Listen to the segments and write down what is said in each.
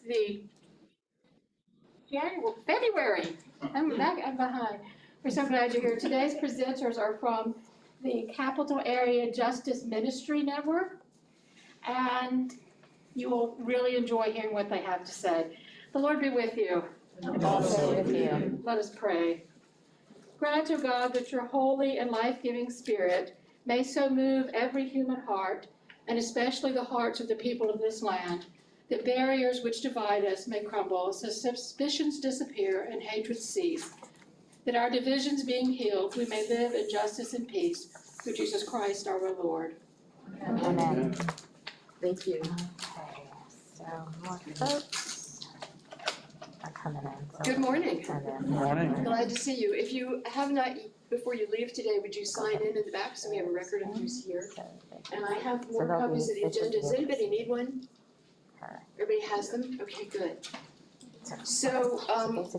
the February. I'm behind. We're so glad you're here. Today's presenters are from the Capital Area Justice Ministry Network, and you will really enjoy hearing what they have to say. The Lord be with you. And also with you. Let us pray. Grant, O God, that your holy and life-giving Spirit may so move every human heart, and especially the hearts of the people of this land, that barriers which divide us may crumble, so suspicions disappear and hatred cease, that our divisions being healed, we may live in justice and peace through Jesus Christ our Lord. Amen. Thank you. Okay, so more folks are coming in. So Good morning. Good Morning. Glad to see you. If you have not, before you leave today, would you sign in the back so we have a record of who's here? And I have more they'll copies of be- the they should agenda. Does be- anybody need one? Her. Everybody has them? Okay, good. So,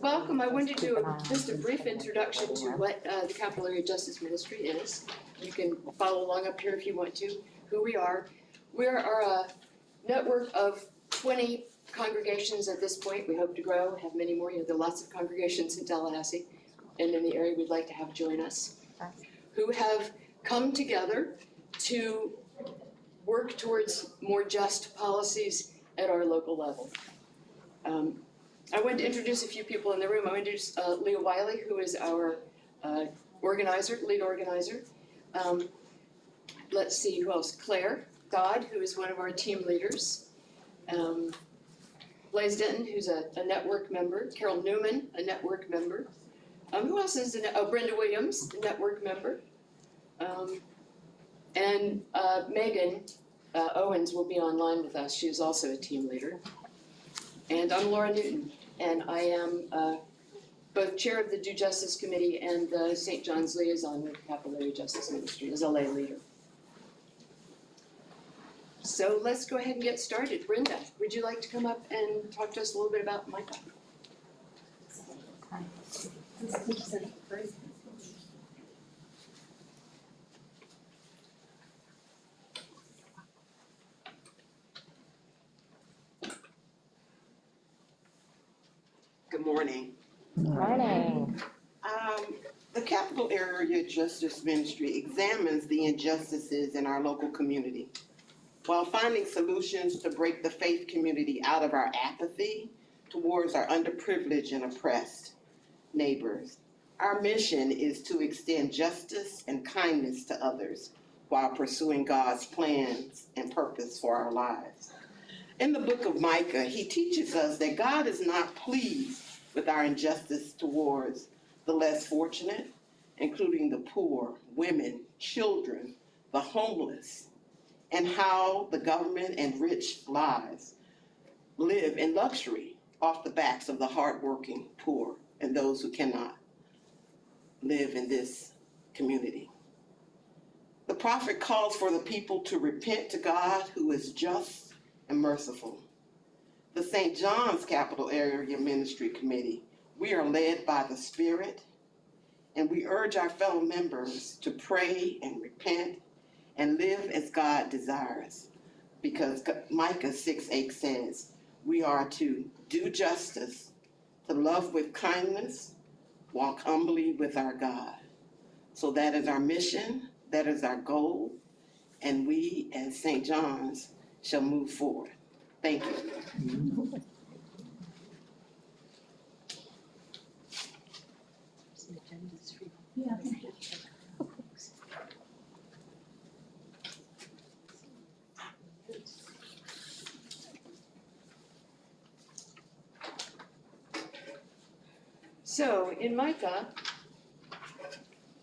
welcome. I wanted to do just a brief introduction to what the Capital Area Justice Ministry is. You can follow along up here if you want to, who we are. We are a network of 20 congregations at this point. We hope to grow, have many more. You know, there are lots of congregations in Tallahassee and in the area we'd like to have join us, who have come together to work towards more just policies at our local level. I wanted to introduce a few people in the room. I want to introduce Leah Wiley, who is our lead organizer. Let's see, who else? Claire Dodd, who is one of our team leaders. Blaise Denton, who's a network member. Carol Newman, a network member. Who else is Brenda Williams, a network member. And Megan Owens will be online with us. She is also a team leader. And I'm Laura Newton, and I am both chair of the Due Justice Committee and the St. John's Liaison with the Capital Area Justice Ministry as a lay leader. So let's go ahead and get started. Brenda, would you like to come up and talk to us a little bit about Micah? Good morning. Morning. The Capital Area Justice Ministry examines the injustices in our local community while finding solutions to break the faith community out of our apathy towards our underprivileged and oppressed neighbors. Our mission is to extend justice and kindness to others while pursuing God's plans and purpose for our lives. In the book of Micah, he teaches us that God is not pleased with our injustice towards the less fortunate, including the poor, women, children, the homeless, and how the government and rich live in luxury off the backs of the hardworking poor and those who cannot live in this community. The prophet calls for the people to repent to God, who is just and merciful. The St. John's Capital Area Ministry Committee, we are led by the Spirit, and we urge our fellow members to pray and repent and live as God desires, because Micah 6:8 says, we are to do justice, to love with kindness, walk humbly with our God. So that is our mission, that is our goal, and we as St. John's shall move forward. Thank you. So in Micah,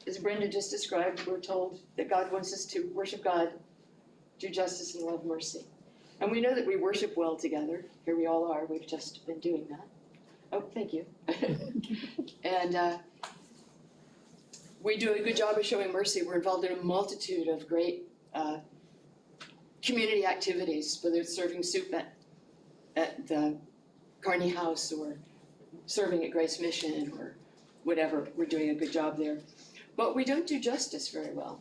as Brenda just described, we're told that God wants us to worship God, do justice and love mercy. And we know that we worship well together. Here we all are. We've just been doing that. Oh, thank you. And we do a good job of showing mercy. We're involved in a multitude of great community activities, whether it's serving soup at the Carney House or serving at Grace Mission or whatever. We're doing a good job there. But we don't do justice very well.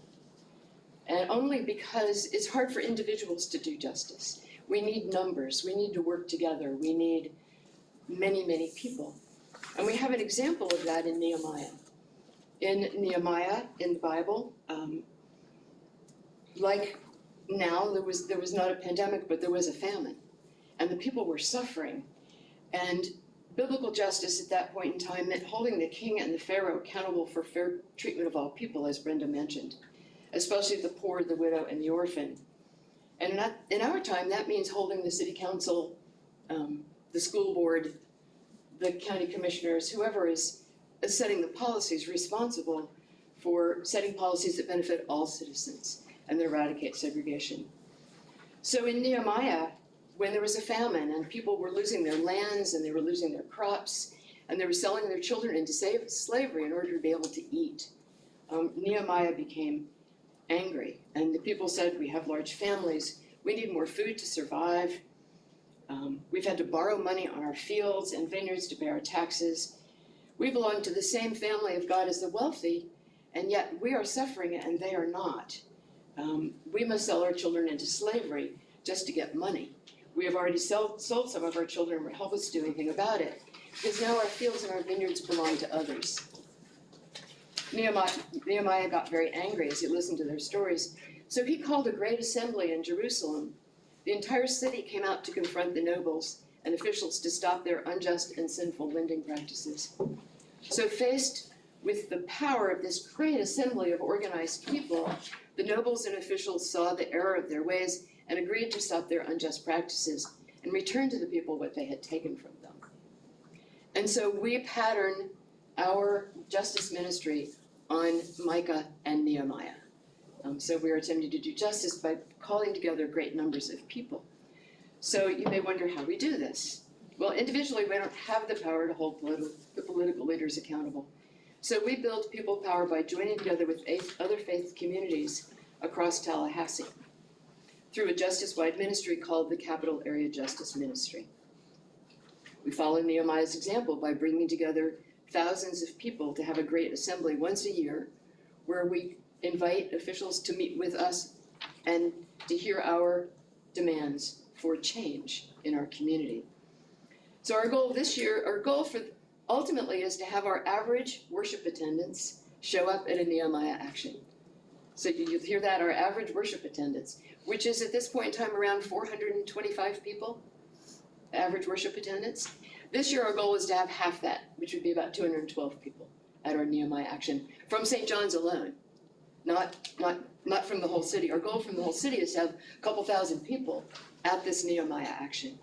And only because it's hard for individuals to do justice. We need numbers, we need to work together, we need many, many people. And we have an example of that in Nehemiah. In Nehemiah, in the Bible, like now, there was not a pandemic, but there was a famine. And the people were suffering. And biblical justice at that point in time meant holding the king and the pharaoh accountable for fair treatment of all people, as Brenda mentioned, especially the poor, the widow, and the orphan. And in our time, that means holding the city council, the school board, the county commissioners, whoever is setting the policies, responsible for setting policies that benefit all citizens and that eradicate segregation. So in Nehemiah, when there was a famine and people were losing their lands and they were losing their crops and they were selling their children into slavery in order to be able to eat, Nehemiah became angry. And the people said, we have large families, we need more food to survive. We've had to borrow money on our fields and vineyards to pay our taxes. We belong to the same family of God as the wealthy, and yet we are suffering and they are not. We must sell our children into slavery just to get money. We have already sold some of our children and help us do anything about it, because now our fields and our vineyards belong to others. Nehemiah got very angry as he listened to their stories, so he called a great assembly in Jerusalem. The entire city came out to confront the nobles and officials to stop their unjust and sinful lending practices. So faced with the power of this great assembly of organized people, the nobles and officials saw the error of their ways and agreed to stop their unjust practices and return to the people what they had taken from them. And so we pattern our justice ministry on Micah and Nehemiah. So we are attempting to do justice by calling together great numbers of people. So you may wonder how we do this. Well, individually, we don't have the power to hold the political leaders accountable. So we build people power by joining together with other faith communities across Tallahassee through a justice-wide ministry called the Capital Area Justice Ministry. We follow Nehemiah's example by bringing together thousands of people to have a great assembly once a year where we invite officials to meet with us and to hear our demands for change in our community. So our goal this year, ultimately is to have our average worship attendance show up at a Nehemiah action. So you hear that, our average worship attendance, which is at this point in time around 425 people, average worship attendance. This year our goal is to have half that, which would be about 212 people at our Nehemiah action from St. John's alone, not from the whole city. Our goal from the whole city is to have a couple thousand people at this Nehemiah action,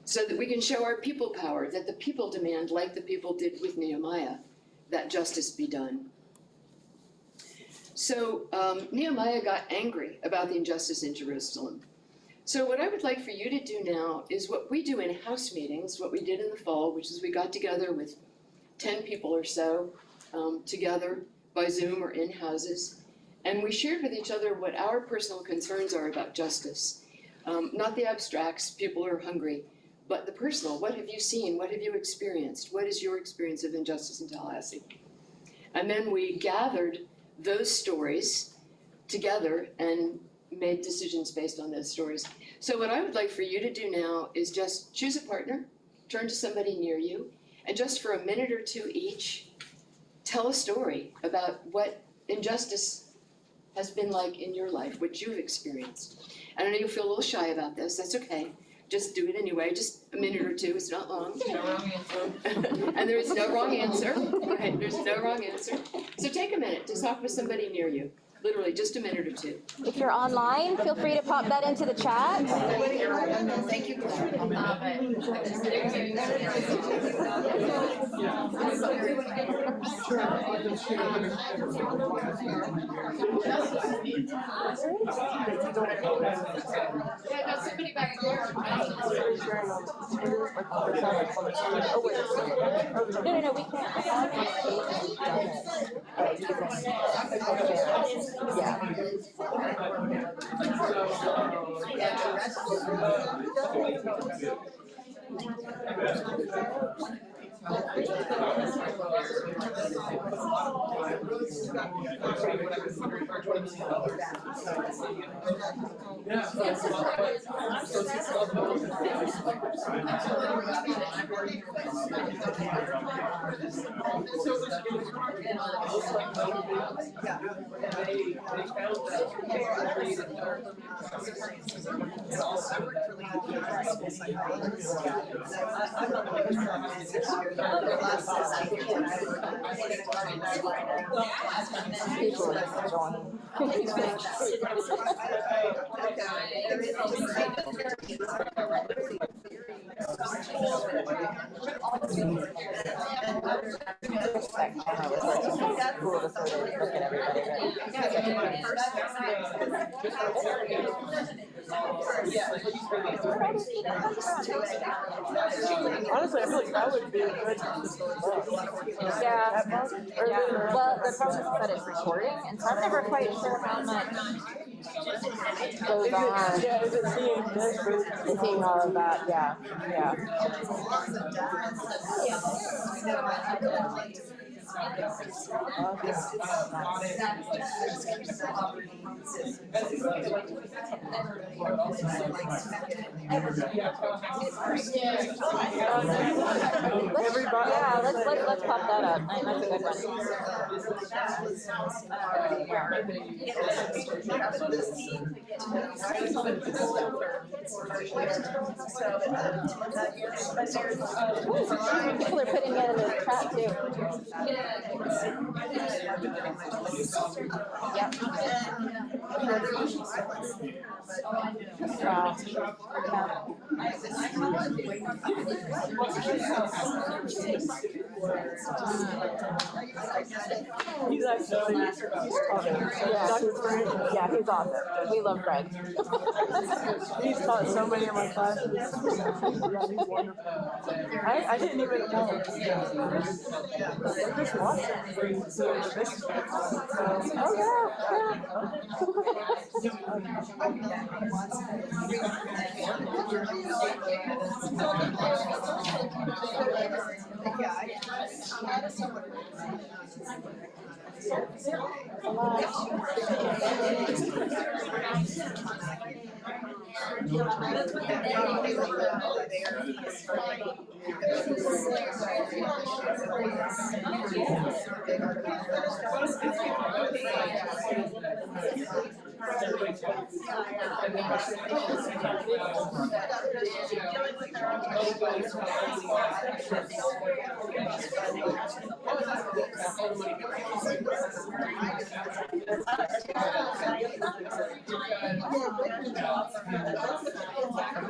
so that we can show our people power, that the people demand, like the people did with Nehemiah, that justice be done. So Nehemiah got angry about the injustice in Jerusalem. So what I would like for you to do now is what we do in house meetings, what we did in the fall, which is we got together with 10 people or so together by Zoom or in houses, and we shared with each other what our personal concerns are about justice. Not the abstracts, people are hungry, but the personal. What have you seen? What have you experienced? What is your experience of injustice in Tallahassee? And then we gathered those stories together and made decisions based on those stories. So what I would like for you to do now is just choose a partner, turn to somebody near you, and just for a minute or two each, tell a story about what injustice has been like in your life, what you've experienced. I know you'll feel a little shy about this, that's okay. Just do it anyway, just a minute or two, it's not long. No wrong answer. And there is no wrong answer, right, there's no wrong answer. So take a minute to talk with somebody near you, literally just a minute or two. If you're online, feel free to pop that into the chat. Thank you, Claire. Yeah, no, somebody back there. No, we People are enjoying. That camera was like cool to sort of look at everybody, but Honestly, I feel like that would be a good yeah. Well, the problem is that it's recording, and so I'm never quite sure how much goes on. Yeah, is it seeing this? It's seeing all of that, yeah. Let's pop that up. That's a good one. People are putting it in the chat too. Yep. Wow. He's actually, he's awesome. We love Greg. He's taught so many of my classes. Yeah, he's wonderful. I didn't even know. I just watched him for this. Oh yeah.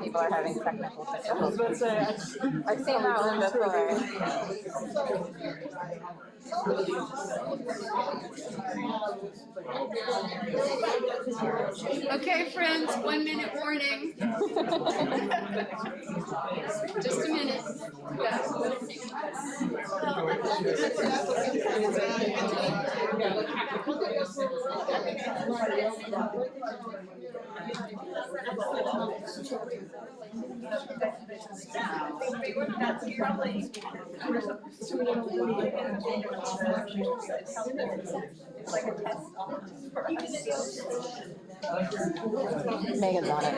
People are having technical I was difficulties. about to say, I've seen that one before. Okay, friends, 1 minute warning. Just a minute. Megan's on it.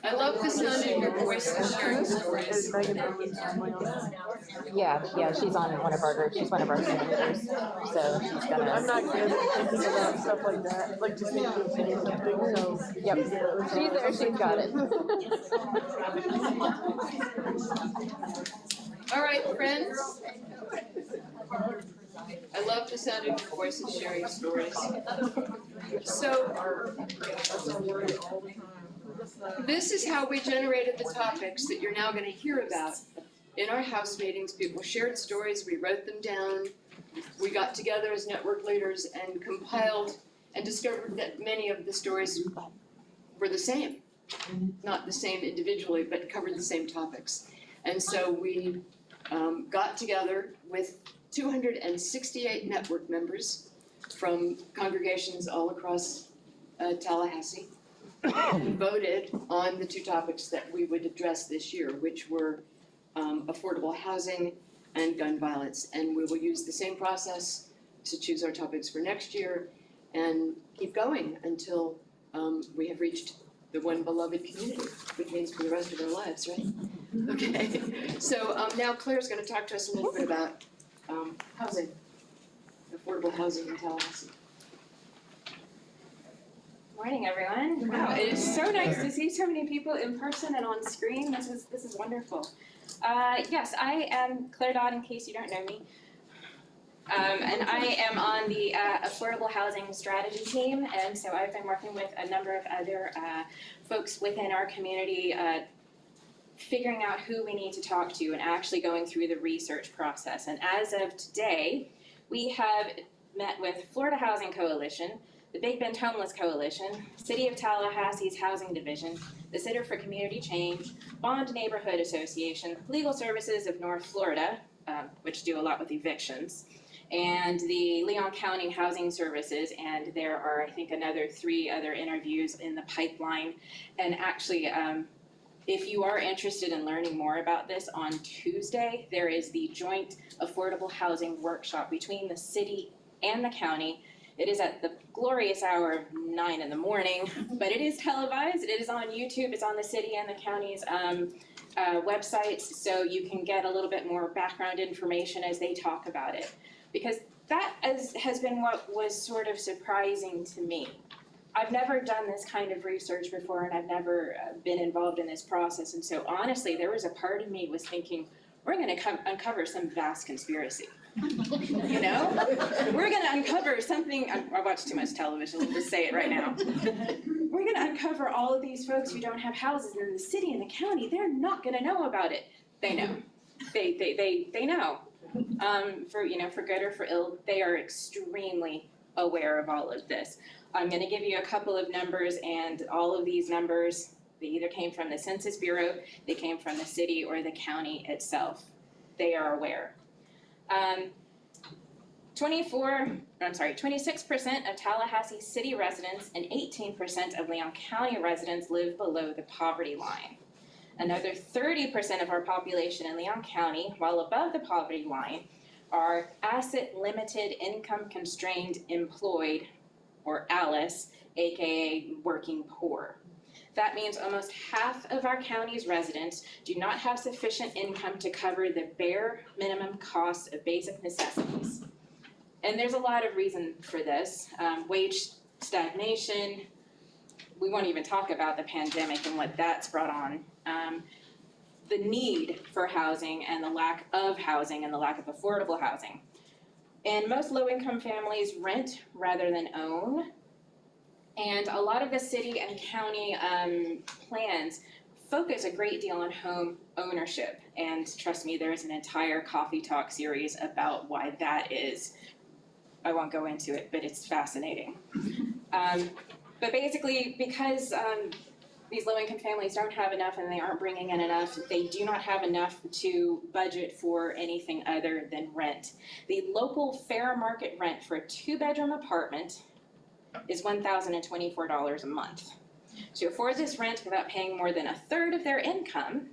I love the sound of your voices sharing stories. Yeah, she's on one of our groups. She's one of our team leaders. So she's gonna. I'm not good at thinking about stuff like that. Like just thinking of saying something, so. Yep. She's there, she's got it. All right, friends. I love the sound of your voices sharing stories. So, this is how we generated the topics that you're now going to hear about. In our house meetings, people shared stories, we wrote them down, we got together as network leaders and compiled and discovered that many of the stories were the same. Not the same individually, but covered the same topics. And so we got together with 268 network members from congregations all across Tallahassee and voted on the two topics that we would address this year, which were affordable housing and gun violence. And we will use the same process to choose our topics for next year. and keep going until we have reached the one beloved community, which means for the rest of our lives, right? Okay, so now Claire's gonna talk to us a little bit about housing, affordable housing in Tallahassee. Morning, everyone. Wow, it is so nice to see so many people in person and on screen. This is wonderful. Yes, I am Claire Dodd, in case you don't know me. And I am on the Affordable Housing Strategy team, and so I've been working with a number of other folks within our community, figuring out who we need to talk to and actually going through the research process. And as of today, we have met with Florida Housing Coalition, the Big Bend Homeless Coalition, City of Tallahassee's Housing Division, the Center for Community Change, Bond Neighborhood Association, Legal Services of North Florida, which do a lot with evictions, and the Leon County Housing Services, and there are, I think, another 3 other interviews in the pipeline. And actually, if you are interested in learning more about this, on Tuesday, there is the joint affordable housing workshop between the city and the county. It is at the glorious hour of 9 in the morning, but it is televised. It is on YouTube. It's on the city and the county's websites, so you can get a little bit more background information as they talk about it. Because that has been what was sort of surprising to me. I've never done this kind of research before, and I've never been involved in this process. And so honestly, there was a part of me was thinking, we're gonna uncover some vast conspiracy. You know? We're gonna uncover something, I watch too much television, let's just say it right now. We're gonna uncover all of these folks who don't have houses in the city and the county, they're not gonna know about it. They know. They know. For good or for ill, they are extremely aware of all of this. I'm gonna give you a couple of numbers, and all of these numbers, they either came from the Census Bureau, they came from the city or the county itself. They are aware. 26% of Tallahassee city residents and 18% of Leon County residents live below the poverty line. Another 30% of our population in Leon County, while above the poverty line, are asset limited, income constrained, employed, or ALICE, aka working poor. That means almost half of our county's residents do not have sufficient income to cover the bare minimum costs of basic necessities. And there's a lot of reason for this. Wage stagnation, we won't even talk about the pandemic and what that's brought on. The need for housing and the lack of housing and the lack of affordable housing. And most low-income families rent rather than own. And a lot of the city and county plans focus a great deal on home ownership. And trust me, there's an entire coffee talk series about why that is. I won't go into it, but it's fascinating. But basically, because these low-income families don't have enough and they aren't bringing in enough, they do not have enough to budget for anything other than rent. The local fair market rent for a 2-bedroom apartment is $1,024 a month. To afford this rent without paying more than a third of their income,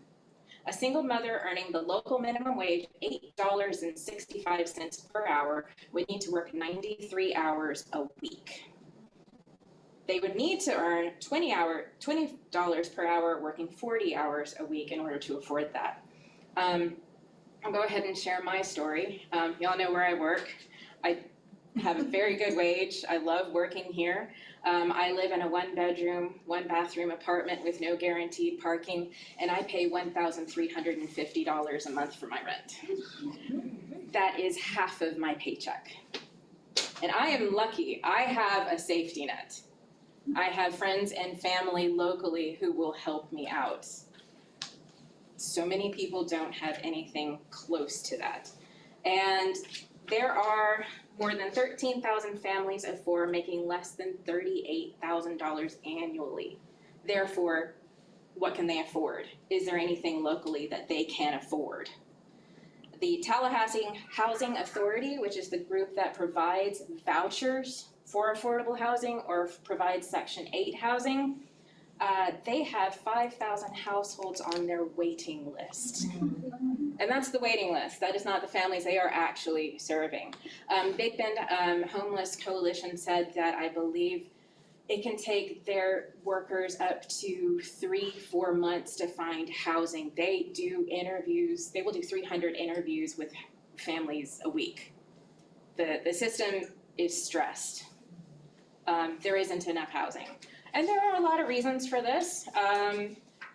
a single mother earning the local minimum wage $8.65 per hour would need to work 93 hours a week. They would need to earn $20 per hour working 40 hours a week in order to afford that. I'll go ahead and share my story. Y'all know where I work. I have a very good wage. I love working here. I live in a 1-bedroom, 1-bathroom apartment with no guaranteed parking, and I pay $1,350 a month for my rent. That is half of my paycheck. And I am lucky. I have a safety net. I have friends and family locally who will help me out. So many people don't have anything close to that. And there are more than 13,000 families of 4 making less than $38,000 annually. Therefore, what can they afford? Is there anything locally that they can afford? The Tallahassee Housing Authority, which is the group that provides vouchers for affordable housing or provides Section 8 housing, they have 5,000 households on their waiting list. And that's the waiting list. That is not the families they are actually serving. Big Bend Homeless Coalition said that I believe it can take their workers up to 3-4 months to find housing. They do interviews, they will do 300 interviews with families a week. The system is stressed. There isn't enough housing. And there are a lot of reasons for this.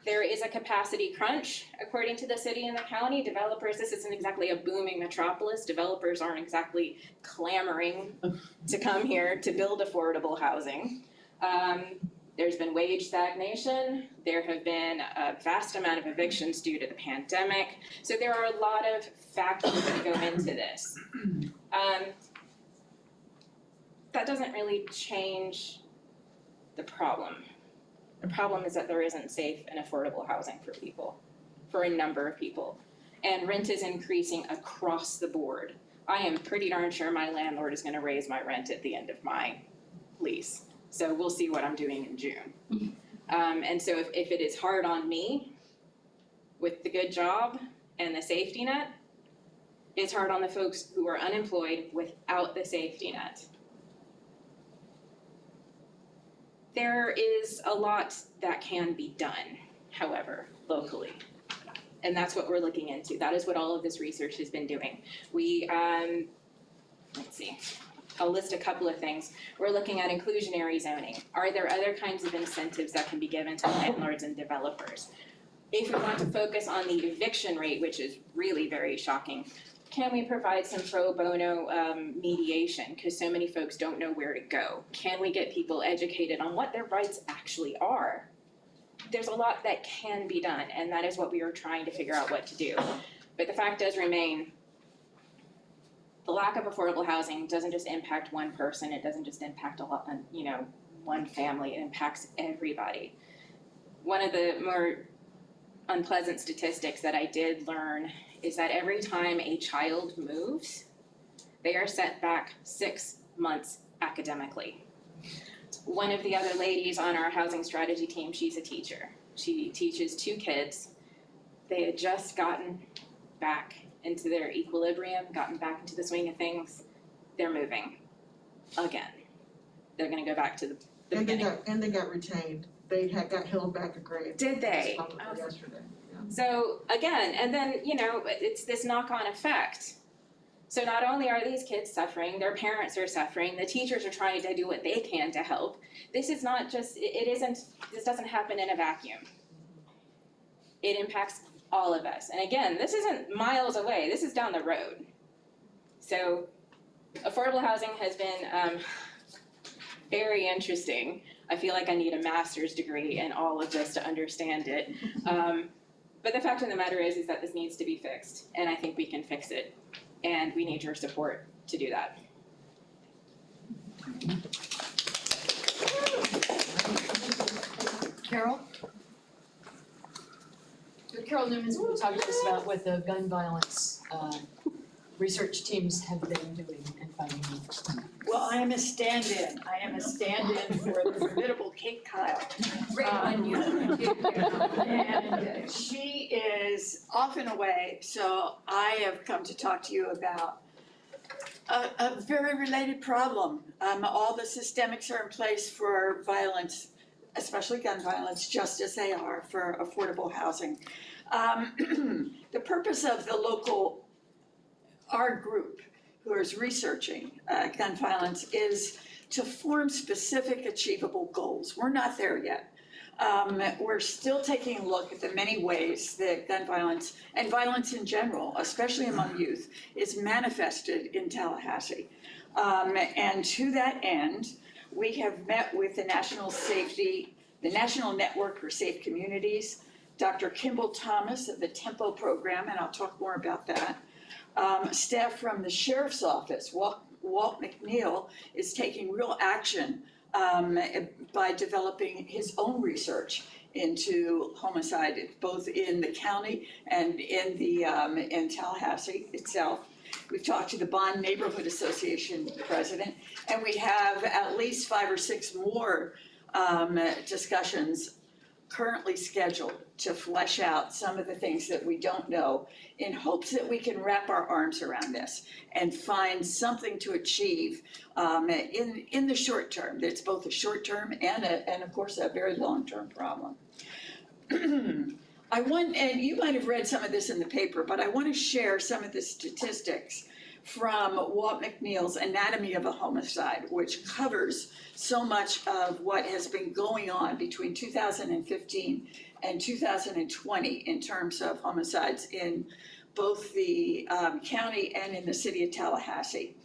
There is a capacity crunch, according to the city and the county. Developers, this isn't exactly a booming metropolis. Developers aren't exactly clamoring to come here to build affordable housing. There's been wage stagnation. There have been a vast amount of evictions due to the pandemic. So there are a lot of factors that go into this. That doesn't really change the problem. The problem is that there isn't safe and affordable housing for people, for a number of people. And rent is increasing across the board. I am pretty darn sure my landlord is gonna raise my rent at the end of my lease. So we'll see what I'm doing in June. And so if it is hard on me with the good job and the safety net, it's hard on the folks who are unemployed without the safety net. There is a lot that can be done, however, locally. And that's what we're looking into. That is what all of this research has been doing. We, let's see, I'll list a couple of things. We're looking at inclusionary zoning. Are there other kinds of incentives that can be given to landlords and developers? If we want to focus on the eviction rate, which is really very shocking, can we provide some pro bono mediation? Because so many folks don't know where to go. Can we get people educated on what their rights actually are? There's a lot that can be done, and that is what we are trying to figure out what to do. But the fact does remain, the lack of affordable housing doesn't just impact one person. It doesn't just impact one family. It impacts everybody. One of the more unpleasant statistics that I did learn is that every time a child moves, they are set back 6 months academically. One of the other ladies on our housing strategy team, she's a teacher. She teaches 2 kids. They had just gotten back into their equilibrium, gotten back into the swing of things. They're moving again. They're gonna go back to the beginning. And they got retained. They got held back a grade. Did they? Yesterday. So again, and then, it's this knock-on effect. So not only are these kids suffering, their parents are suffering, the teachers are trying to do what they can to help. This is not just, this doesn't happen in a vacuum. It impacts all of us. And again, this isn't miles away, this is down the road. So affordable housing has been very interesting. I feel like I need a master's degree in all of this to understand it. But the fact of the matter is that this needs to be fixed, and I think we can fix it, and we need your support to do that. Carol? Carol Newman's going to talk to us about what the gun violence research teams have been doing and finding. Well, I am a stand-in. I am a stand-in for the formidable Kate Kyle. Great on you. And she is off and away, so I have come to talk to you about a very related problem. All the systemics are in place for violence, especially gun violence, just as they are for affordable housing. The purpose of our group who is researching gun violence is to form specific achievable goals. We're not there yet. We're still taking a look at the many ways that gun violence and violence in general, especially among youth, is manifested in Tallahassee. And to that end, we have met with the National Network for Safe Communities, Dr. Kimball Thomas of the Tempo program, and I'll talk more about that. Staff from the Sheriff's Office, Walt McNeil, is taking real action by developing his own research into homicide, both in the county and in Tallahassee itself. We've talked to the Bond Neighborhood Association president, and we have at least 5 or 6 more discussions currently scheduled to flesh out some of the things that we don't know in hopes that we can wrap our arms around this and find something to achieve in the short term. That's both a short term and of course a very long term problem. And you might have read some of this in the paper, but I want to share some of the statistics from Walt McNeil's Anatomy of a Homicide, which covers so much of what has been going on between 2015 and 2020 in terms of homicides in both the county and in the city of Tallahassee.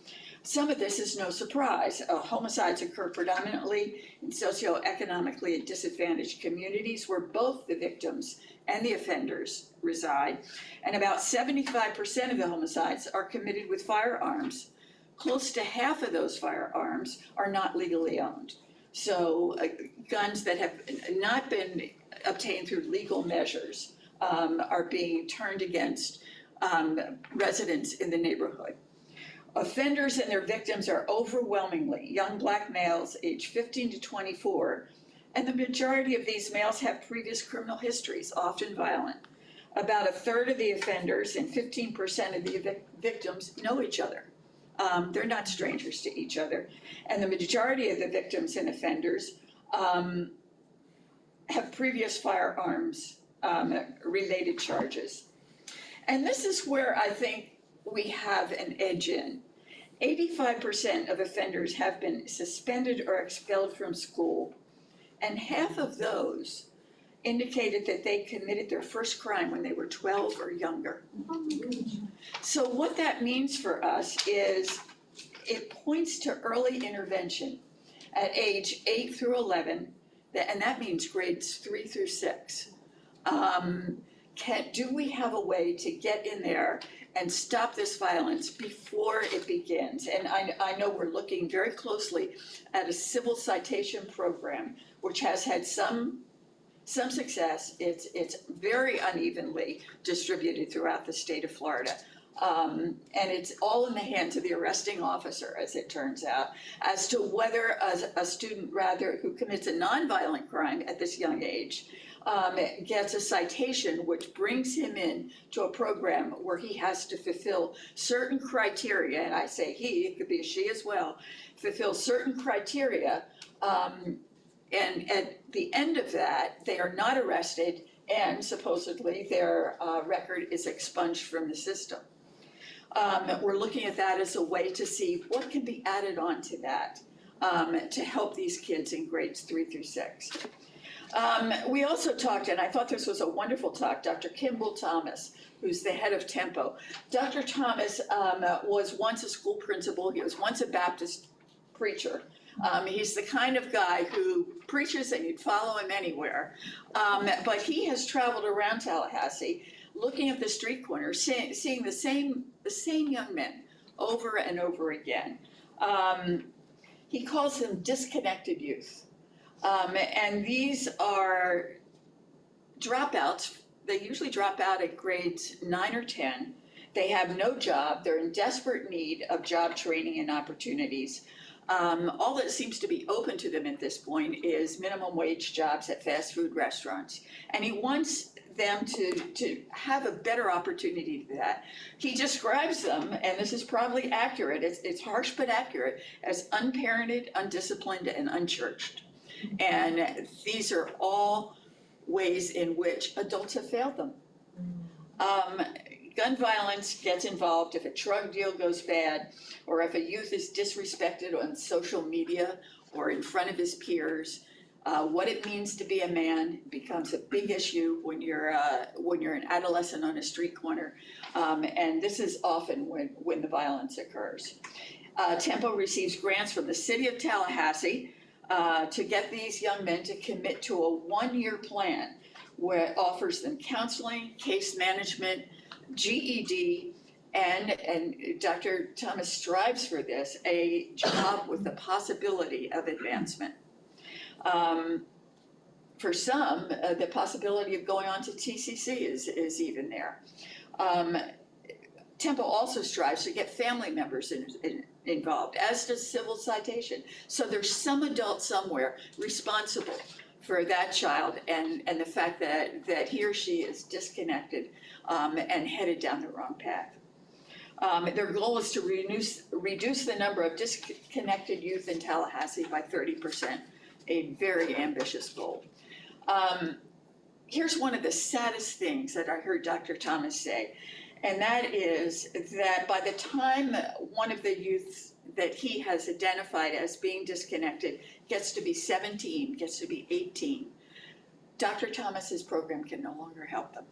Some of this is no surprise. Homicides occur predominantly in socioeconomically disadvantaged communities where both the victims and the offenders reside, and about 75% of the homicides are committed with firearms. Close to half of those firearms are not legally owned. So guns that have not been obtained through legal measures are being turned against residents in the neighborhood. Offenders and their victims are overwhelmingly young Black males aged 15 to 24, and the majority of these males have previous criminal histories, often violent. About a third of the offenders and 15% of the victims know each other. They're not strangers to each other. And the majority of the victims and offenders have previous firearms related charges. And this is where I think we have an edge in. 85% of offenders have been suspended or expelled from school, and half of those indicated that they committed their first crime when they were 12 or younger. So what that means for us is it points to early intervention at age 8 through 11, and that means grades 3 through 6. Do we have a way to get in there and stop this violence before it begins? And I know we're looking very closely at a civil citation program, which has had some success. It's very unevenly distributed throughout the state of Florida. And it's all in the hands of the arresting officer, as it turns out, as to whether a student who commits a nonviolent crime at this young age gets a citation which brings him in to a program where he has to fulfill certain criteria, and I say he, it could be a she as well, fulfill certain criteria, and at the end of that, they are not arrested, and supposedly their record is expunged from the system. We're looking at that as a way to see what can be added on to that to help these kids in grades 3 through 6. We also talked, and I thought this was a wonderful talk, Dr. Kimball Thomas, who's the head of Tempo. Dr. Thomas was once a school principal. He was once a Baptist preacher. He's the kind of guy who preaches and you'd follow him anywhere. But he has traveled around Tallahassee looking at the street corners, seeing the same young men over and over again. He calls them disconnected youth. And these are dropouts. They usually drop out at grades 9 or 10. They have no job. They're in desperate need of job training and opportunities. All that seems to be open to them at this point is minimum wage jobs at fast food restaurants. And he wants them to have a better opportunity to that. He describes them, and this is probably accurate, it's harsh but accurate, as unparented, undisciplined, and unchurched. And these are all ways in which adults have failed them. Gun violence gets involved if a drug deal goes bad, or if a youth is disrespected on social media or in front of his peers. What it means to be a man becomes a big issue when you're an adolescent on a street corner, and this is often when the violence occurs. Tempo receives grants from the city of Tallahassee to get these young men to commit to a one-year plan where it offers them counseling, case management, GED, and Dr. Thomas strives for this, a job with the possibility of advancement. For some, the possibility of going on to TCC is even there. Tempo also strives to get family members involved, as does civil citation. So there's some adult somewhere responsible for that child and the fact that he or she is disconnected and headed down the wrong path. Their goal is to reduce the number of disconnected youth in Tallahassee by 30%, a very ambitious goal. Here's one of the saddest things that I heard Dr. Thomas say, and that is that by the time one of the youths that he has identified as being disconnected gets to be 17, gets to be 18, Dr. Thomas's program can no longer help them.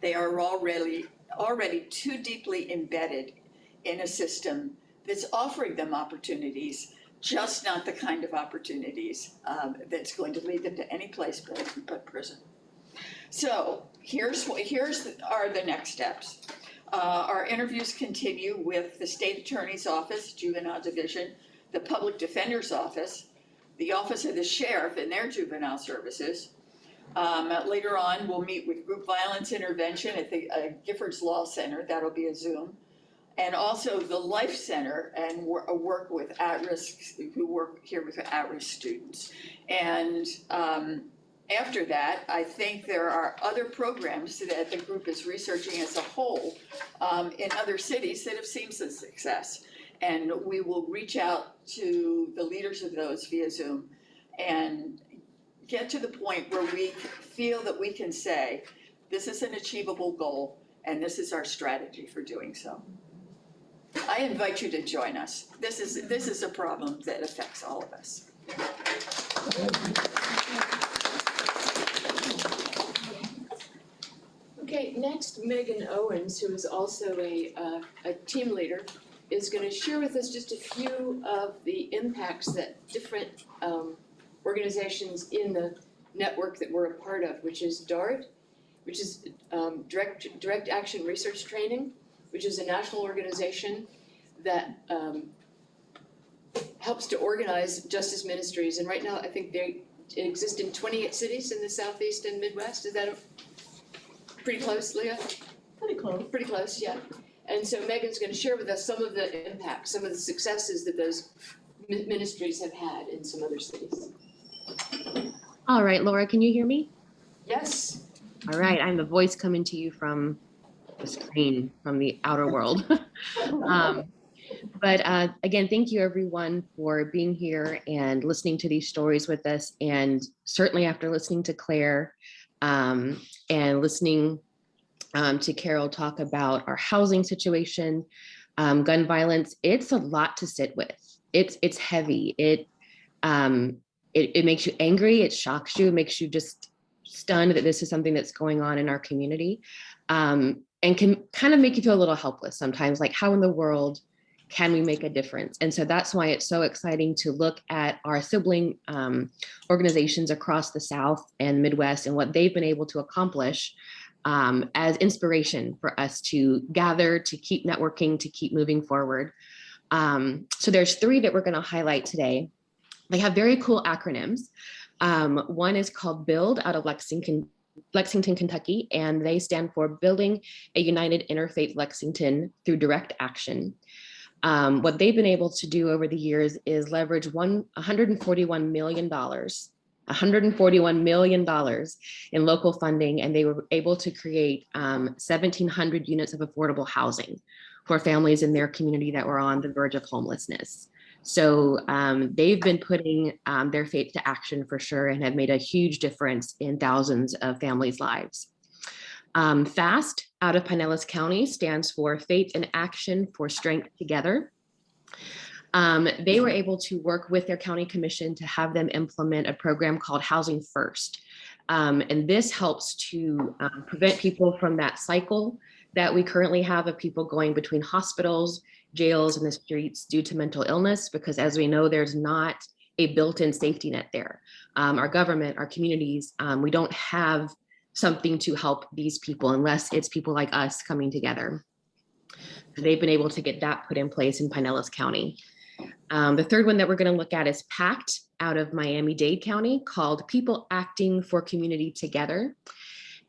They are already too deeply embedded in a system that's offering them opportunities, just not the kind of opportunities that's going to lead them to any place but prison. So here's are the next steps. Our interviews continue with the State Attorney's Office, Juvenile Division, the Public Defender's Office, the Office of the Sheriff and their Juvenile Services. Later on, we'll meet with Group Violence Intervention at the Giffords Law Center. That'll be a Zoom. And also the Life Center and work with at-risk, who work here with at-risk students. And after that, I think there are other programs that the group is researching as a whole in other cities that have seen some success. And we will reach out to the leaders of those via Zoom and get to the point where we feel that we can say, this is an achievable goal and this is our strategy for doing so. I invite you to join us. This is a problem that affects all of us. Okay, next, Megan Owens, who is also a team leader, is going to share with us just a few of the impacts that different organizations in the network that we're a part of, which is DART, which is Direct Action Research Training, which is a national organization that helps to organize justice ministries. And right now, I think they exist in 28 cities in the Southeast and Midwest. Is that pretty close, Leah? Pretty close. Pretty close, yeah. And so Megan's going to share with us some of the impacts, some of the successes that those ministries have had in some other cities. All right, Laura, can you hear me? Yes. All right, I'm the voice coming to you from the screen, from the outer world. But again, thank you everyone for being here and listening to these stories with us. And certainly after listening to Claire and listening to Carol talk about our housing situation, gun violence, it's a lot to sit with. It's heavy. It makes you angry. It shocks you. It makes you just stunned that this is something that's going on in our community, and can kind of make you feel a little helpless sometimes, like how in the world can we make a difference? And so that's why it's so exciting to look at our sibling organizations across the South and Midwest and what they've been able to accomplish as inspiration for us to gather, to keep networking, to keep moving forward. So there's 3 that we're going to highlight today. They have very cool acronyms. One is called BUILD out of Lexington, Kentucky, and they stand for Building a United Interfaith Lexington Through Direct Action. What they've been able to do over the years is leverage $141 million in local funding, and they were able to create 1,700 units of affordable housing for families in their community that were on the verge of homelessness. So they've been putting their faith to action for sure and have made a huge difference in thousands of families' lives. FAST out of Pinellas County stands for Faith in Action for Strength Together. They were able to work with their county commission to have them implement a program called Housing First. And this helps to prevent people from that cycle that we currently have of people going between hospitals, jails, and the streets due to mental illness, because as we know, there's not a built-in safety net there. Our government, our communities, we don't have something to help these people unless it's people like us coming together. They've been able to get that put in place in Pinellas County. The third one that we're going to look at is PACT out of Miami-Dade County, called People Acting for Community Together.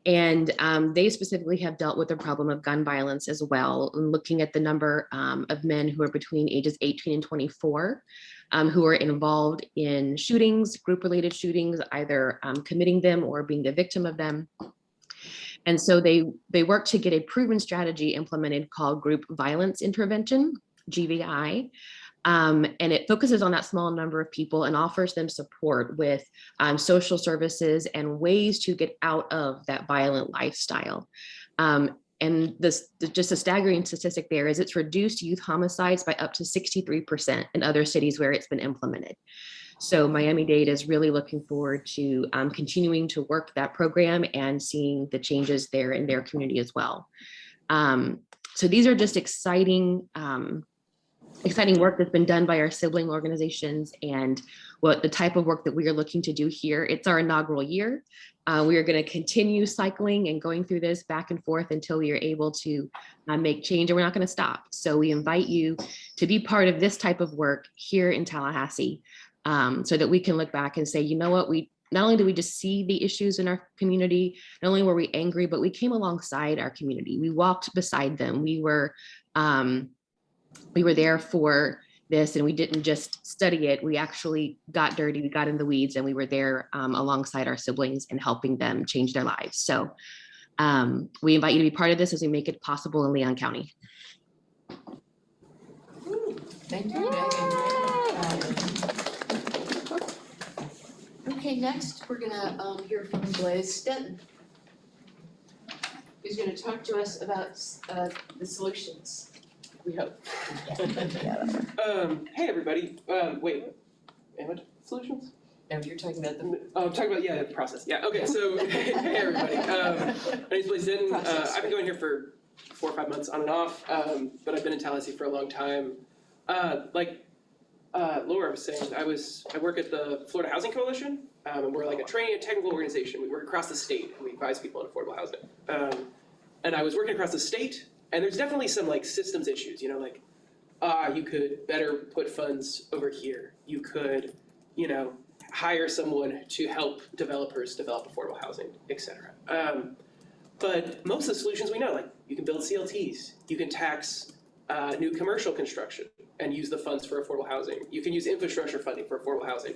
And they specifically have dealt with the problem of gun violence as well, and looking at the number of men who are between ages 18 and 24 who are involved in shootings, group-related shootings, either committing them or being the victim of them. And so they work to get a proven strategy implemented called group violence intervention, GVI. And it focuses on that small number of people and offers them support with social services and ways to get out of that violent lifestyle. And just a staggering statistic there is it's reduced youth homicides by up to 63% in other cities where it's been implemented. So Miami-Dade is really looking forward to continuing to work that program and seeing the changes there in their community as well. So these are just exciting work that's been done by our sibling organizations, and what the type of work that we are looking to do here. It's our inaugural year. We are going to continue cycling and going through this back and forth until we are able to make change, and we're not going to stop. So we invite you to be part of this type of work here in Tallahassee, so that we can look back and say, you know what, we not only did we just see the issues in our community, not only were we angry, but we came alongside our community. We walked beside them. We were there for this, and we didn't just study it. We actually got dirty, we got in the weeds, and we were there alongside our siblings and helping them change their lives. So we invite you to be part of this as we make it possible in Leon County. Thank you, Megan. Okay, next we're gonna hear from Blaze Stetton, who's gonna talk to us about the solutions, we hope. Hey everybody, wait, what solutions? No, you're talking about the. Oh, I'm talking about, the process, yeah, okay, so, hey everybody, my name's Blaze Denton, I've been going here for 4 or 5 months on and off, but I've been in Tallahassee for a long time. Like Laura was saying, I work at the Florida Housing Coalition, and we're like a training and technical organization. We work across the state, and we advise people on affordable housing. And I was working across the state, and there's definitely some like systems issues, you know, like, you could better put funds over here. You could, you know, hire someone to help developers develop affordable housing, et cetera. But most of the solutions we know, like you can build CLTs, you can tax new commercial construction and use the funds for affordable housing. You can use infrastructure funding for affordable housing.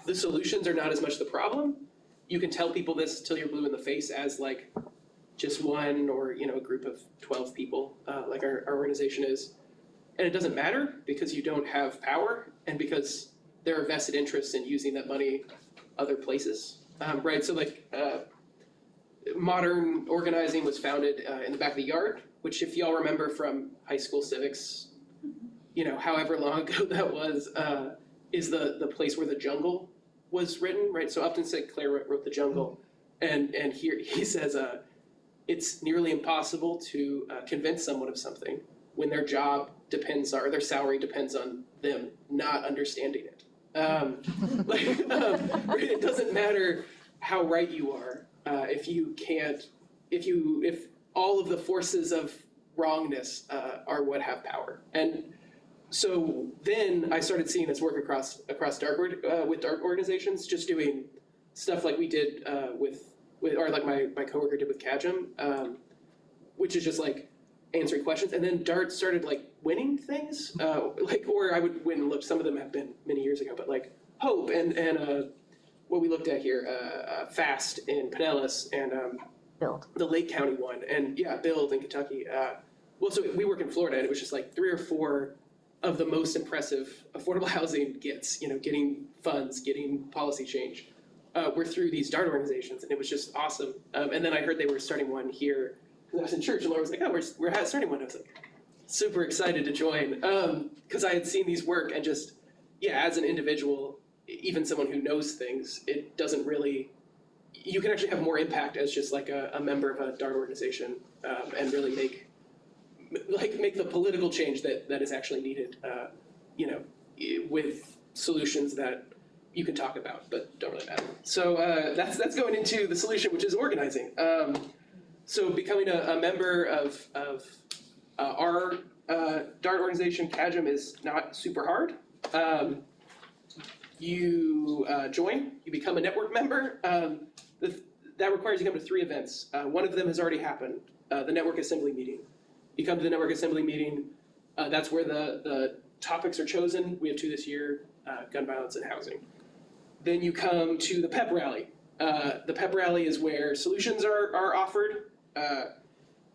The solutions are not as much the problem. You can tell people this till you're blue in the face as like just one or, you know, a group of 12 people, like our organization is. And it doesn't matter because you don't have power and because there are vested interests in using that money other places, right? So like modern organizing was founded in the back of the yard, which if y'all remember from high school civics, you know, however long ago that was, is the place where the jungle was written, right? So Upton St. Clair wrote The Jungle, and here he says, it's nearly impossible to convince someone of something when their job depends on, or their salary depends on them not understanding it. It doesn't matter how right you are if all of the forces of wrongness are what have power. And so then I started seeing this work across with dark organizations, just doing stuff like we did or like my coworker did with CAJM, which is just like answering questions. And then DART started like winning things, or I would win. Look, some of them have been many years ago, but like Hope and what we looked at here, FAST in Pinellas and Build. The Lake County one, and yeah, Build in Kentucky. Well, so we work in Florida, and it was just like 3 or 4 of the most impressive affordable housing gets, you know, getting funds, getting policy change, were through these DART organizations, and it was just awesome. And then I heard they were starting one here, because I was in church, and Laura was like, oh, we're starting one. I was like, super excited to join, because I had seen these work, and just, yeah, as an individual, even someone who knows things, it doesn't really, you can actually have more impact as just like a member of a DART organization, and really make the political change that is actually needed, you know, with solutions that you can talk about but don't really matter. So that's going into the solution, which is organizing. So becoming a member of our DART organization, CAJM, is not super hard. You join, you become a network member. that requires you come to 3 events. One of them has already happened, the network assembly meeting. You come to the network assembly meeting, that's where the topics are chosen. We have 2 this year, gun violence and housing. Then you come to the pep rally. The pep rally is where solutions are offered.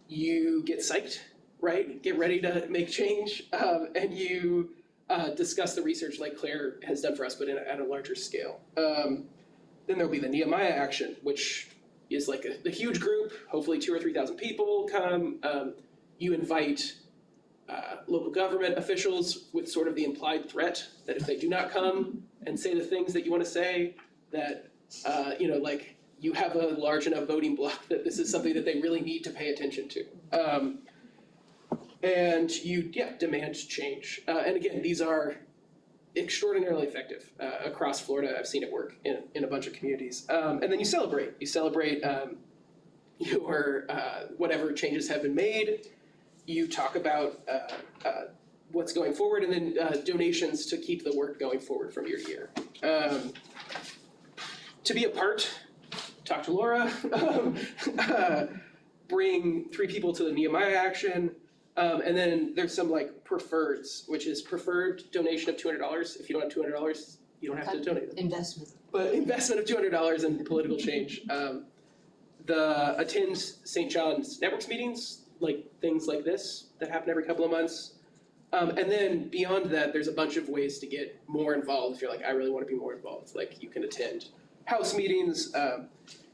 You get psyched, right? Get ready to make change, and you discuss the research like Claire has done for us, but at a larger scale. Then there'll be the Nehemiah action, which is like a huge group, hopefully 2,000 or 3,000 people come. You invite local government officials with sort of the implied threat that if they do not come and say the things that you want to say, that like you have a large enough voting bloc that this is something that they really need to pay attention to. And you demand change. And again, these are extraordinarily effective across Florida. I've seen it work in a bunch of communities. And then you celebrate. You celebrate your whatever changes have been made. You talk about what's going forward, and then donations to keep the work going forward from year to year. To be a part, talk to Laura. Bring 3 people to the Nehemiah action. And then there's some like preferreds, which is preferred donation of $200. If you don't have $200, you don't have to donate them. Investment. But investment of $200 in political change. The attend St. John's networks meetings, like things like this that happen every couple of months. And then beyond that, there's a bunch of ways to get more involved. If you're like, I really want to be more involved, like you can attend house meetings.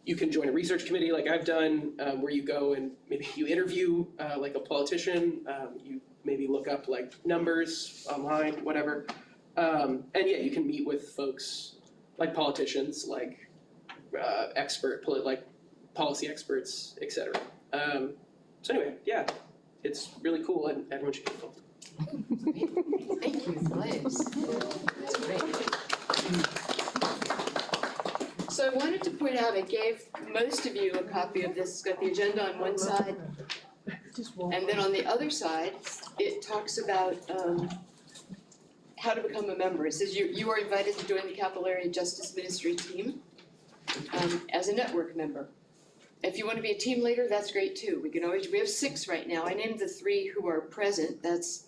You can join a research committee like I've done, where you go and maybe you interview like a politician. You maybe look up like numbers online, whatever. And yeah, you can meet with folks like politicians, like like policy experts, etc. So anyway, yeah, it's really cool and everyone should get involved. Thank you, Blaze. That's great. So I wanted to point out, I gave most of you a copy of this. It's got the agenda on one side, and then on the other side, it talks about how to become a member. It says you are invited to join the Capital Area Justice Ministry team as a network member. If you want to be a team leader, that's great too. We have 6 right now. I named the 3 who are present. That's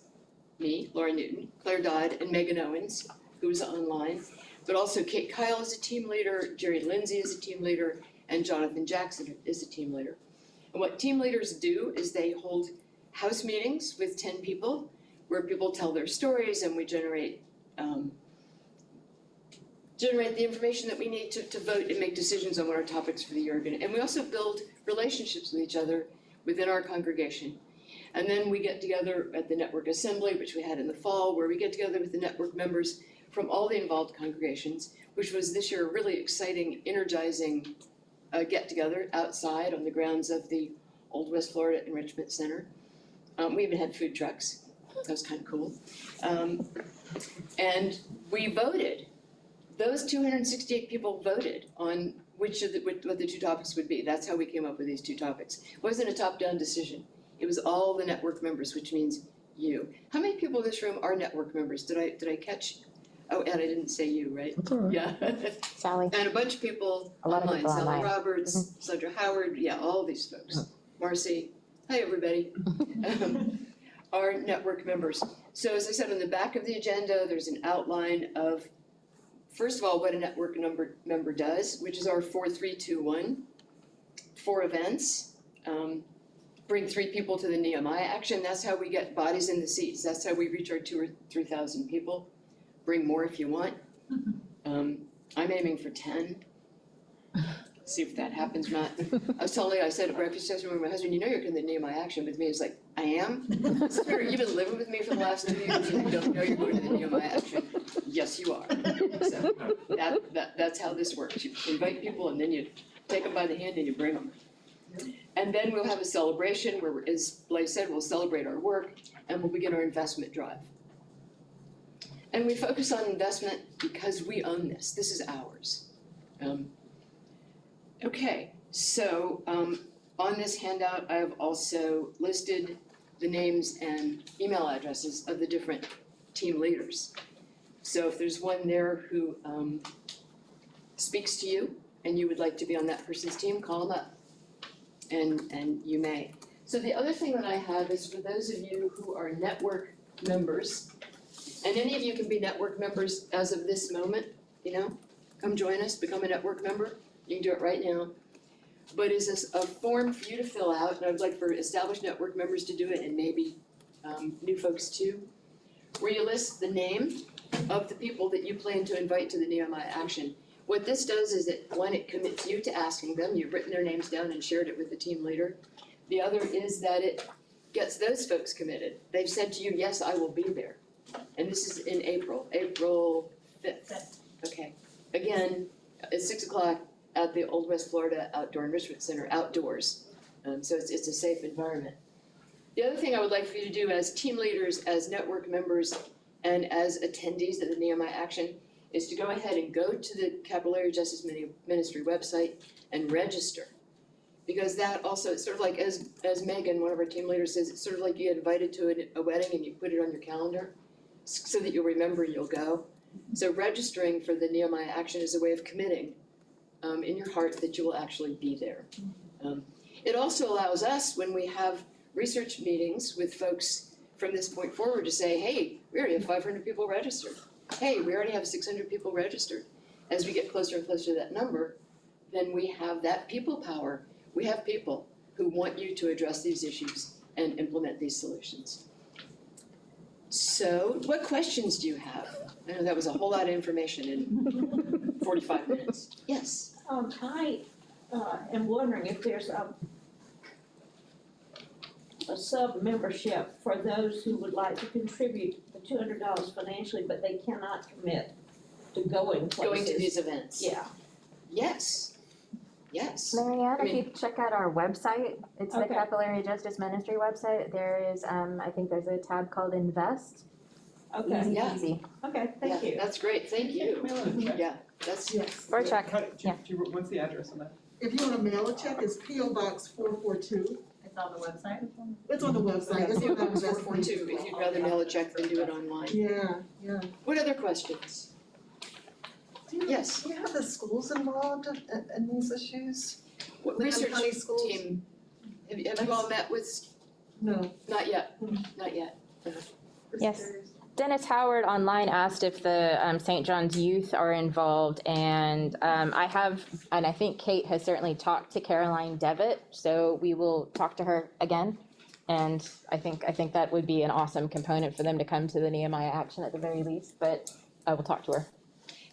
me, Laura Newton, Claire Dodd, and Megan Owens, who is online. But also Kate Kyle is a team leader, Jerry Lindsay is a team leader, and Jonathan Jackson is a team leader. And what team leaders do is they hold house meetings with 10 people where people tell their stories and we generate the information that we need to vote and make decisions on what our topics for the year are going to. And we also build relationships with each other within our congregation. And then we get together at the network assembly, which we had in the fall, where we get together with the network members from all the involved congregations, which was this year a really exciting, energizing get-together outside on the grounds of the Old West Florida Enrichment Center. We even had food trucks. That was kind of cool. And we voted. Those 268 people voted on what the 2 topics would be. That's how we came up with these 2 topics. It wasn't a top-down decision. It was all the network members, which means you. How many people in this room are network members? Did I catch? Oh, and I didn't say you, right? That's all right. Yeah. Sally. And a bunch of people A lot of online. people Sally online. Roberts, Sandra Howard, yeah, all these folks. Marcy, hi everybody. Are network members. So as I said, on the back of the agenda, there's an outline of, first of all, what a network member does, which is our 4-3-2-1. 4 events. Bring 3 people to the Nehemiah action. That's how we get bodies in the seats. That's how we reach our 2,000 or 3,000 people. Bring more if you want. I'm aiming for 10. See if that happens, Matt. I said at breakfast yesterday with my husband, you know you're going to Nehemiah action with me. He's like, I am? You've been living with me for the last 2 years and you don't know you're going to the Nehemiah action. Yes, you are. So that's how this works. You invite people and then you take them by the hand and you bring them. And then we'll have a celebration where, as Blaise said, we'll celebrate our work and we'll begin our investment drive. And we focus on investment because we own this. This is ours. Okay, so on this handout, I have also listed the names and email addresses of the different team leaders. So if there's one there who speaks to you and you would like to be on that person's team, call them up. And you may. So the other thing that I have is for those of you who are network members, and any of you can be network members as of this moment, come join us, become a network member. You can do it right now. But is this a form for you to fill out, and I'd like for established network members to do it, and maybe new folks too, where you list the name of the people that you plan to invite to the Nehemiah Action. What this does is that, one, it commits you to asking them, you've written their names down and shared it with the team leader. The other is that it gets those folks committed. They've said to you, yes, I will be there. And this is in April 5th. Okay. Again, at 6 o'clock at the Old West Florida Outdoor Enrichment Center, outdoors. So it's a safe environment. The other thing I would like for you to do as team leaders, as network members, and as attendees of the Nehemiah Action is to go ahead and go to the Capital Area Justice Ministry website and register. Because that also, it's sort of like, as Megan, one of our team leaders says, it's sort of like you get invited to a wedding and you put it on your calendar so that you'll remember and you'll go. So registering for the Nehemiah Action is a way of committing in your heart that you will actually be there. It also allows us, when we have research meetings with folks from this point forward, to say, hey, we already have 500 people registered. Hey, we already have 600 people registered. As we get closer and closer to that number, then we have that people power. We have people who want you to address these issues and implement these solutions. So, what questions do you have? I know that was a whole lot of information in 45 minutes. Yes? I am wondering if there's a sub-membership for those who would like to contribute the $200 financially, but they cannot commit to going places. Going to these events? Yeah. Yes. Yes. Marianne, if you check out our website, it's the Okay. Capital Area Justice Ministry website. There is, I think there's a tab called Invest. Okay, Easy Yeah. peasy. okay, thank you. That's great, thank you. Yeah, that's, Yes. Or check, yeah. What's the address on that? If you want to mail a check, it's P.O. Box 442. It's on the website? It's on the website. It's on PO the Box website. 442, if you'd rather mail a check than do it online. Yeah, yeah. What other questions? Yes. Do you have the schools involved in these issues? What Lamb research County schools? team, have you all met with, No. not yet, not yet. Yes. Dennis Howard online asked if the St. John's youth are involved, and I have, and I think Kate has certainly talked to Caroline Devitt, so we will talk to her again. And I think that would be an awesome component for them to come to the Nehemiah Action at the very least, but I will talk to her.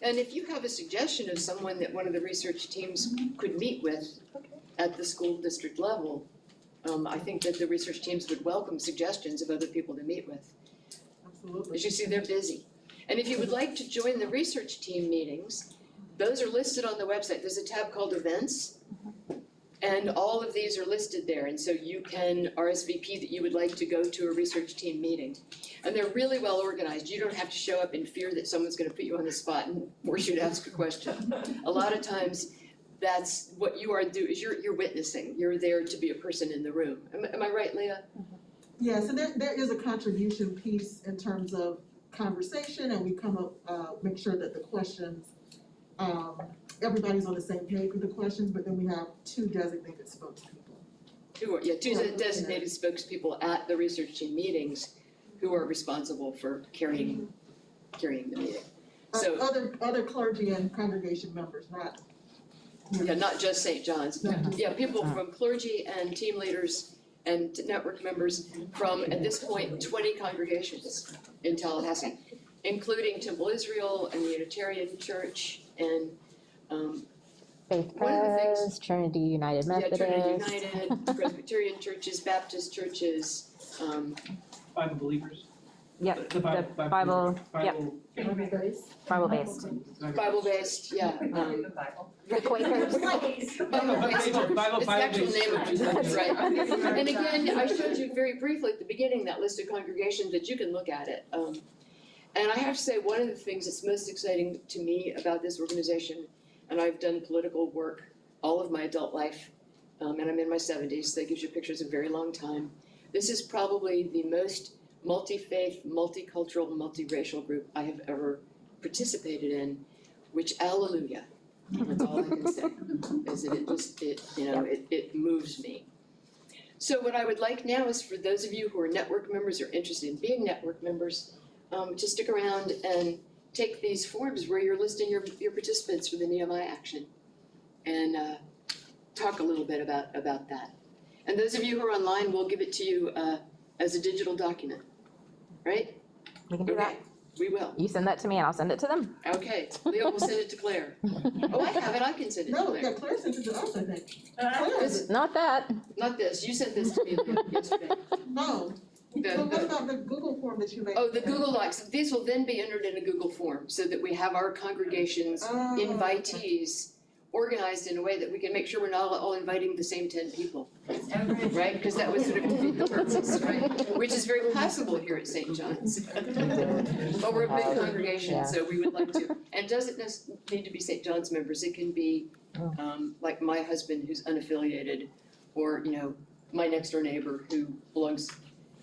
And if you have a suggestion of someone that one of the research teams could meet with at the school district level, I think that the research teams would welcome suggestions of other people to meet with. Absolutely. As you see, they're busy. And if you would like to join the research team meetings, those are listed on the website. There's a tab called Events. And all of these are listed there. And so you can RSVP that you would like to go to a research team meeting. And they're really well organized. You don't have to show up in fear that someone's going to put you on the spot and force you to ask a question. A lot of times, that's what you are doing, is you're witnessing. You're there to be a person in the room. Am I right, Leah? Yes, and there is a contribution piece in terms of conversation, and we come up, make sure that the questions, everybody's on the same page with the questions, but then we have 2 designated spokespeople. Two designated spokespeople at the research team meetings who are responsible for carrying the meeting. So, Other clergy and congregation members, not. yeah, not just St. John's. Yeah, people from clergy and team leaders and network members from, at this point, 20 congregations in Tallahassee, including Temple Israel and the Unitarian Church and, Faith one of the things- Pres, Trinity United Methodist. yeah, Trinity United, Presbyterian churches, Baptist churches, Bible believers. Yep, The the Bible, yep, Bible-based. Bible-based, yeah. The Quakers. Bible-based church. Bible- It's the actual Bible-based name of the church. church, right? And again, I showed you very briefly at the beginning that list of congregations, that you can look at it. And I have to say, one of the things that's most exciting to me about this organization, and I've done political work all of my adult life, and I'm in my 70s, so that gives you pictures of a very long time. This is probably the most multi-faith, multicultural, multiracial group I have ever participated in, which, hallelujah, That's all I can say, is that it moves me. So what I would like now is for those of you who are network members or interested in being network members, to stick around and take these forms where you're listing your participants for the Nehemiah action and talk a little bit about that. And those of you who are online, we'll give it to you as a digital document, right? We can do that. Okay, we will. You send that to me and I'll send it to them. Okay, Leo will send it to Claire. Oh, I have it, I can send it to No, Claire. yeah, Claire sent it to us, I think. Claire is, Not that. Not this, you sent this to me yesterday. no. So what about the Google form that you made? Oh, the Google Docs, these will then be entered in a Google form so that we have our congregation's Oh, invitees organized in a way that we can make sure we're not all inviting the same 10 people, right? Because that would sort of defeat the purpose, right? Which is very possible here at St. John's. But we're a big congregation, so we would like to, and it doesn't need to be St. John's members, it can be like my husband who's unaffiliated, or, my next door neighbor who belongs to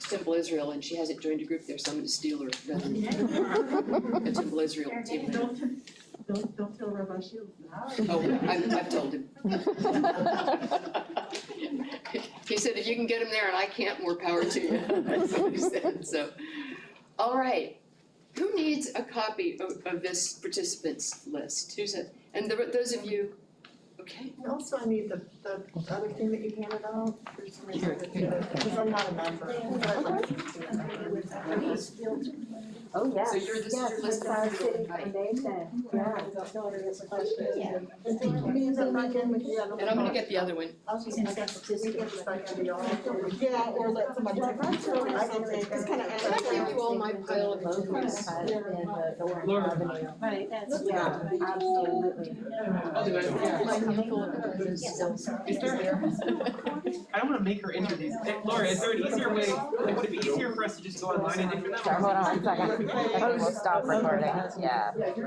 Temple Israel and she hasn't joined a group there, so I'm gonna steal her rather than a Temple Israel team member. Don't tell Rabbi Shields. Oh, I've told him. He said, if you can get him there and I can't, more power to you. That's what he said, so. All right, who needs a copy of this participants list? Who's it? And those of you, okay. And also I need the other thing that you handed out, for some reason, because I'm not a member. But I'd like to be a member. Oh, yes. So this is your list of people to invite. And I'm gonna get the other one. Yeah, or let somebody take my turn or something. It's kind of. Can I give you all my pile of movies? Laura. Right, that's, yeah, absolutely. I'll do it. My handful of proposals. Is there, I don't wanna make her enter these. Laura, is there an easier way, like, would it be easier for us to just go online and enter them? Sorry, hold on one second. Okay, we'll stop recording. Yeah.